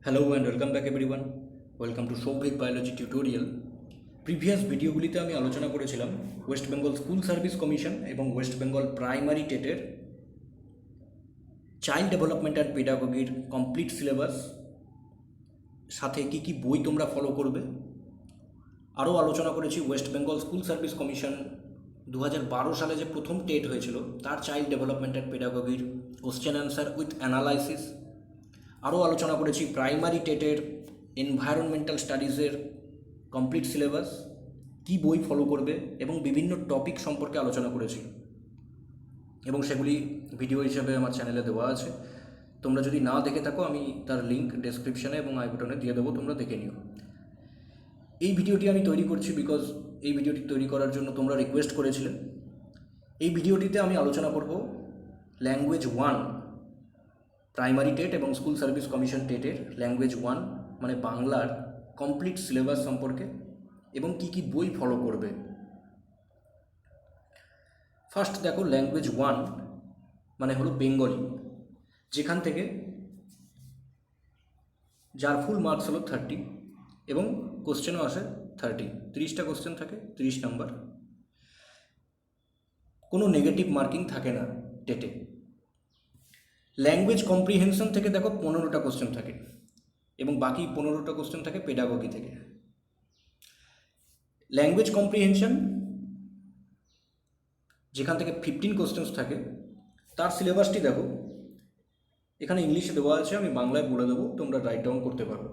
Hello and welcome back everyone. Welcome to souvikbiologytutorial. Previous ভিডিওগুলিতে আমি আলোচনা করেছিলাম West Bengal school service commission এবং ওয়েস্ট বেঙ্গল প্রাইমারি টেটের চাইল্ড ডেভেলপমেন্ট অ্যান্ড পেডাগজির কমপ্লিট সিলেবাস সাথে কী কী বই তোমরা ফলো করবে। আরও আলোচনা করেছি West Bengal school service commission 2012 সালে যে প্রথম টেট হয়েছিল তার চাইল্ড ডেভেলপমেন্ট অ্যান্ড পেডাগজির কোশ্চেন অ্যান্সার উইথ অ্যানালাইসিস। আরও আলোচনা করেছি প্রাইমারি টেটের এনভায়রনমেন্টাল স্টাডিজের কমপ্লিট সিলেবাস, কী বই ফলো করবে এবং বিভিন্ন টপিক সম্পর্কে আলোচনা করেছি এবং সেগুলি ভিডিও হিসেবে আমার চ্যানেলে দেওয়া আছে। তোমরা যদি না দেখে থাকো আমি তার লিঙ্ক ডেসক্রিপশানে এবং আই বাটনে দিয়ে দেবো, তোমরা দেখে নিও। এই ভিডিওটি আমি তৈরি করছি বিকজ এই ভিডিওটি তৈরি করার জন্য তোমরা রিকোয়েস্ট করেছিলে। এই ভিডিওটিতে আমি আলোচনা করব ল্যাঙ্গুয়েজ 1 প্রাইমারি টেট এবং স্কুল সার্ভিস কমিশন টেটের ল্যাঙ্গুয়েজ 1 মানে বাংলার কমপ্লিট সিলেবাস সম্পর্কে এবং কী কী বই ফলো করবে। ফার্স্ট দেখো, ল্যাঙ্গুয়েজ 1 মানে হলো বেঙ্গলি, যেখান থেকে যার ফুল মার্কস হলো 30 এবং কোশ্চেনও আসে 30টা কোশ্চেন থাকে, 30 নাম্বার। কোনো নেগেটিভ মার্কিং থাকে না টেটে। ল্যাঙ্গুয়েজ কম্প্রিহেনশন থেকে দেখো 15টা কোশ্চেন থাকে এবং বাকি 15টা কোশ্চেন থাকে পেডাগজি থেকে। ল্যাঙ্গুয়েজ কম্প্রিহেনশন যেখান থেকে 15 কোশ্চেন্স থাকে তার সিলেবাসটি দেখো, এখানে ইংলিশে দেওয়া আছে, আমি বাংলায় বলে দেবো, তোমরা রাইট ডাউন করতে পারো।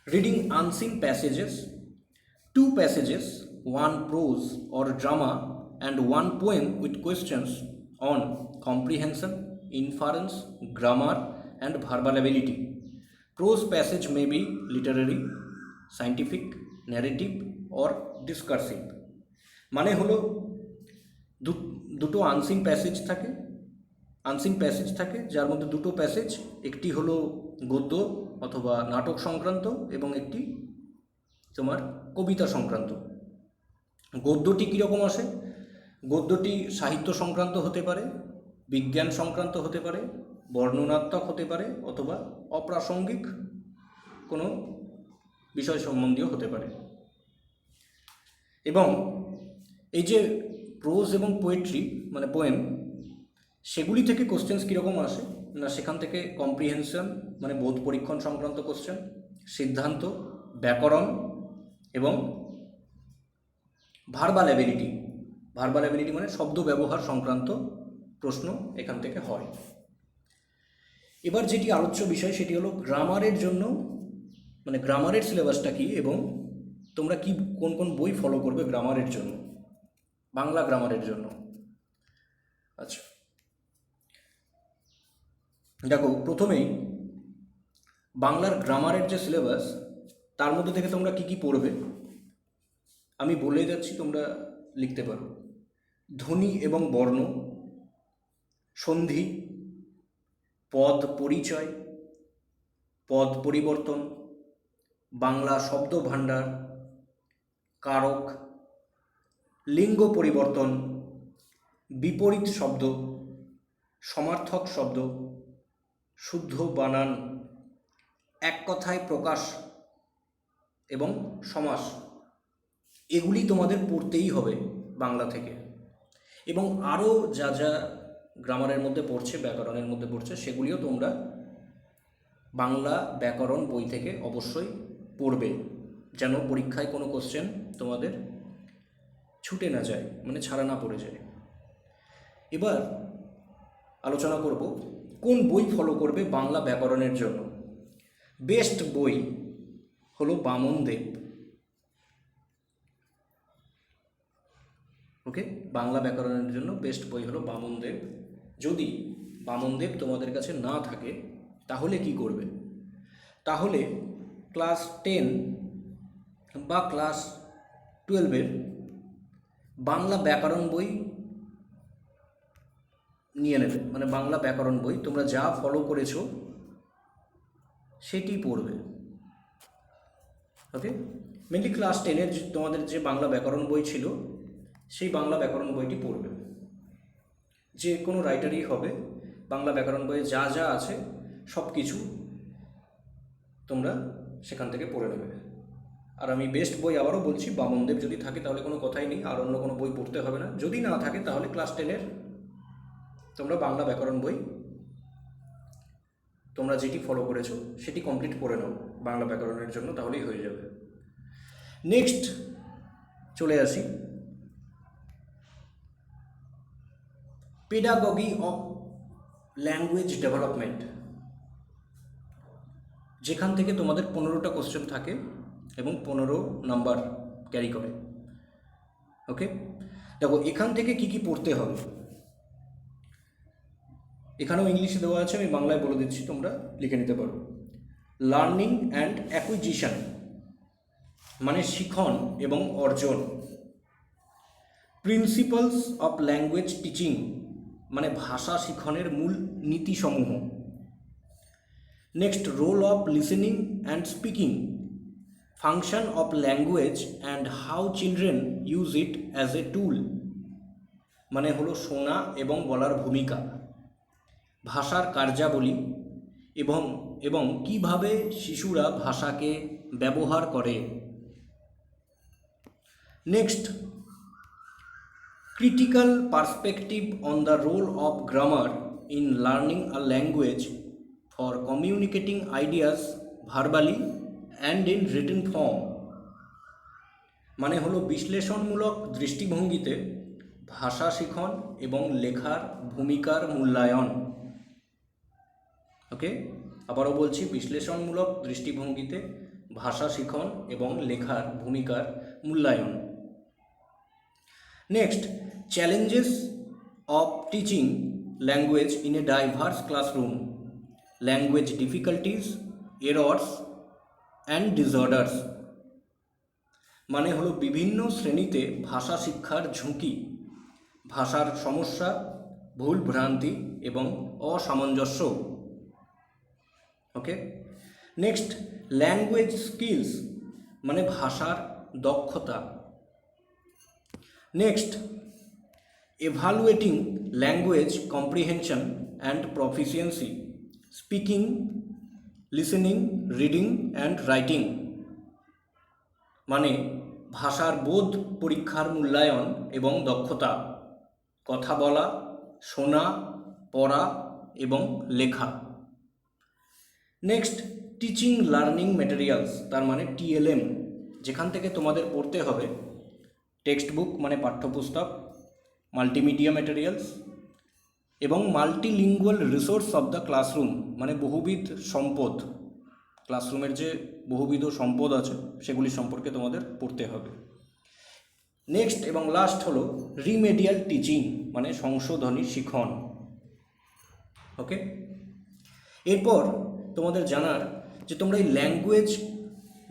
Reading unseen passages, 2 passages, 1 prose or drama and 1 poem with questions on comprehension, inference, grammar and verbal ability. Prose passage may be literary, scientific, narrative or discursive. মানে হলো দুটো আনসিন প্যাসেজ থাকে যার মধ্যে দুটো passage, একটি হলো গদ্য অথবা নাটক সংক্রান্ত এবং একটি তোমার কবিতা সংক্রান্ত। গদ্যটি কীরকম আসে? গদ্যটি সাহিত্য সংক্রান্ত হতে পারে, বিজ্ঞান সংক্রান্ত হতে পারে, বর্ণনাত্মক হতে পারে অথবা অপ্রাসঙ্গিক কোনো বিষয় সম্বন্ধীয় হতে পারে। এবং এই যে প্রোজ এবং পোয়েট্রি মানে পোয়েম, সেগুলি থেকে কোশ্চেন্স কীরকম আসে না, সেখান থেকে কম্প্রিহেনশন মানে বোধ পরীক্ষণ সংক্রান্ত কোশ্চেন, সিদ্ধান্ত, ব্যাকরণ এবং ভার্বাল অ্যাবিলিটি মানে শব্দ ব্যবহার সংক্রান্ত প্রশ্ন এখান থেকে হয়। এবার যেটি আলোচ্য বিষয় সেটি হলো গ্রামারের জন্য, মানে গ্রামারের সিলেবাসটা কী এবং তোমরা কি কোন কোন বই ফলো করবে গ্রামারের জন্য, বাংলা গ্রামারের জন্য। আচ্ছা দেখো, প্রথমেই বাংলার গ্রামারের যে সিলেবাস তার মধ্যে থেকে তোমরা কি কি পড়বে আমি বলে যাচ্ছি, তোমরা লিখতে পারো। ধ্বনি এবং বর্ণ, সন্ধি, পদ পরিচয়, পদ পরিবর্তন, বাংলা শব্দ ভাণ্ডার, কারক, লিঙ্গ পরিবর্তন, বিপরীত শব্দ, সমার্থক শব্দ, শুদ্ধ বানান, এক কথায় প্রকাশ এবং সমাস, এগুলি তোমাদের পড়তেই হবে বাংলা থেকে। এবং আরও যা যা গ্রামারের মধ্যে পড়ছে, ব্যাকরণের মধ্যে পড়ছে, সেগুলিও তোমরা বাংলা ব্যাকরণ বই থেকে অবশ্যই পড়বে, যেন পরীক্ষায় কোনো কোশ্চেন তোমাদের ছুটে না যায়, মানে ছাড়া না পড়ে যায়। এবার আলোচনা করব কোন বই ফলো করবে বাংলা ব্যাকরণের জন্য। বেস্ট বই হলো বামনদেব। ওকে, বাংলা ব্যাকরণের জন্য বেস্ট বই হলো বামনদেব। যদি বামনদেব তোমাদের কাছে না থাকে তাহলে কি করবে? তাহলে ক্লাস 10 বা ক্লাস 12-এর বাংলা ব্যাকরণ বই নিয়ে নেবে, মানে বাংলা ব্যাকরণ বই তোমরা যা ফলো করেছো সেটি পড়বে। ওকে, মেনলি ক্লাস 10-এর তোমাদের যে বাংলা ব্যাকরণ বই ছিল সেই বাংলা ব্যাকরণ বইটি পড়বে। যে কোনো রাইটারই হবে, বাংলা ব্যাকরণ বইয়ে যা যা আছে সব কিছু তোমরা সেখান থেকে পড়ে নেবে। আর আমি বেস্ট বই আবারও বলছি, বামনদেব যদি থাকে তাহলে কোনো কথাই নেই, আর অন্য কোনো বই পড়তে হবে না। যদি না থাকে তাহলে ক্লাস 10-এর তোমরা বাংলা ব্যাকরণ বই তোমরা যেটি ফলো করেছো সেটি কমপ্লিট করে নাও বাংলা ব্যাকরণের জন্য, তাহলেই হয়ে যাবে। নেক্সট চলে আসি পেডাগজি অফ ল্যাঙ্গুয়েজ ডেভেলপমেন্ট, যেখান থেকে তোমাদের 15টা কোশ্চেন থাকে এবং 15 নাম্বার ক্যারি করে। ওকে, দেখো এখান থেকে কি কি পড়তে হবে। এখানেও ইংলিশে দেওয়া আছে, আমি বাংলায় বলে দিচ্ছি, তোমরা লিখে নিতে পারো। লার্নিং অ্যান্ড অ্যাকুইজিশন মানে শিখন এবং অর্জন। প্রিন্সিপালস অফ ল্যাঙ্গুয়েজ টিচিং মানে ভাষা শিখনের মূল নীতিসমূহ। Next, role of listening and speaking, function of language and how children use it as a tool মানে হলো শোনা এবং বলার ভূমিকা, ভাষার কার্যাবলী এবং কিভাবে শিশুরা ভাষাকে ব্যবহার করে। Next, critical perspective on the role of grammar in learning a language for communicating ideas verbally and in written form মানে হলো বিশ্লেষণমূলক দৃষ্টিভঙ্গিতে ভাষা শিখন এবং লেখার ভূমিকার মূল্যায়ন। ওকে, আবারও বলছি, বিশ্লেষণমূলক দৃষ্টিভঙ্গিতে ভাষা শিখন এবং লেখার ভূমিকার মূল্যায়ন। Next, challenges of teaching language in a diverse classroom, language difficulties, errors and disorders মানে হলো বিভিন্ন শ্রেণীতে ভাষা শিক্ষার ঝুঁকি, ভাষার সমস্যা, ভুল ভ্রান্তি এবং অসামঞ্জস্য। ওকে, নেক্সট, ল্যাঙ্গুয়েজ স্কিলস মানে ভাষার দক্ষতা। Next, evaluating language comprehension and proficiency, speaking, listening, reading and writing মানে ভাষার বোধ পরীক্ষার মূল্যায়ন এবং দক্ষতা, কথা বলা, শোনা, পড়া এবং লেখা। নেক্সট, টিচিং লার্নিং ম্যাটেরিয়ালস তার মানে TLM, যেখান থেকে তোমাদের পড়তে হবে টেক্সট বুক মানে পাঠ্যপুস্তক, মাল্টিমিডিয়া ম্যাটেরিয়ালস এবং multilingual resource of the classroom মানে বহুবিধ সম্পদ, ক্লাসরুমের যে বহুবিধ সম্পদ আছে সেগুলি সম্পর্কে তোমাদের পড়তে হবে। নেক্সট এবং লাস্ট হলো রিমেডিয়াল টিচিং মানে সংশোধনী শিখন। ওকে, এরপর তোমাদের জানার যে তোমরা এই language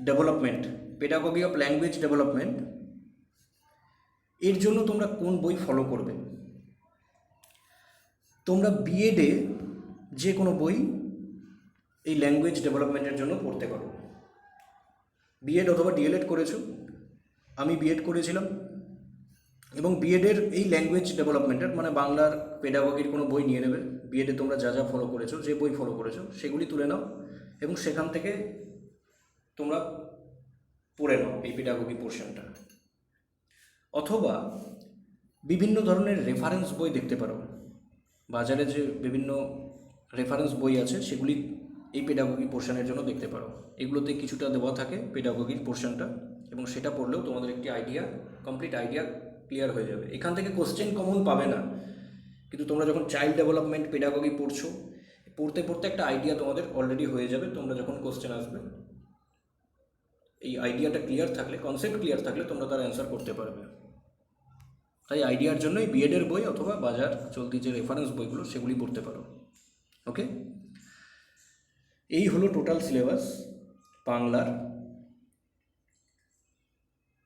development, pedagogy of language development, এর জন্য তোমরা কোন বই ফলো করবে। তোমরা বিএডে যে কোনো বই এই ল্যাঙ্গুয়েজ ডেভেলপমেন্টের জন্য পড়তে পারো। বিএড অথবা ডিএলএড করেছো, আমি বিএড করেছিলাম, এবং বিএডের এই ল্যাঙ্গুয়েজ ডেভেলপমেন্টের মানে বাংলার পেডাগজির কোনো বই নিয়ে নেবে। বিএডে তোমরা যা যা ফলো করেছো, যে বই ফলো করেছো সেগুলি তুলে নাও এবং সেখান থেকে তোমরা পড়ে নাও এই পেডাগজি পোর্শনটা। অথবা বিভিন্ন ধরনের রেফারেন্স বই দেখতে পারো, বাজারে যে বিভিন্ন রেফারেন্স বই আছে সেগুলি এই পেডাগজি পোর্শনের জন্য দেখতে পারো। এগুলোতে কিছুটা দেওয়া থাকে পেডাগজির পোর্শনটা, এবং সেটা পড়লেও তোমাদের একটি কমপ্লিট আইডিয়া ক্লিয়ার হয়ে যাবে। এখান থেকে কোশ্চেন কমন পাবে না, কিন্তু তোমরা যখন চাইল্ড ডেভেলপমেন্ট পেডাগজি পড়ছো, পড়তে পড়তে একটা আইডিয়া তোমাদের অলরেডি হয়ে যাবে। তোমরা যখন কোশ্চেন আসবে এই আইডিয়াটা ক্লিয়ার থাকলে, কনসেপ্ট ক্লিয়ার থাকলে তোমরা তার অ্যান্সার করতে পারবে। তাই আইডিয়ার জন্যই বিএডের বই অথবা বাজার চলতি যে রেফারেন্স বইগুলো সেগুলি পড়তে পারো। ওকে, এই হলো টোটাল সিলেবাস বাংলার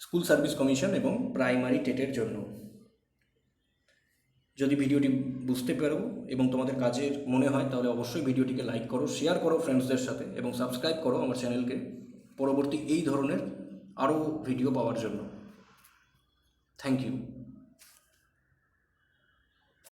স্কুল সার্ভিস কমিশন এবং প্রাইমারি টেটের জন্য। যদি ভিডিওটি বুঝতে পারো এবং তোমাদের কাজের মনে হয় তাহলে অবশ্যই ভিডিওটিকে লাইক করো, শেয়ার করো ফ্রেন্ডসদের সাথে এবং সাবস্ক্রাইব করো আমার চ্যানেলকে পরবর্তী এই ধরনের আরও ভিডিও পাওয়ার জন্য। Thank you.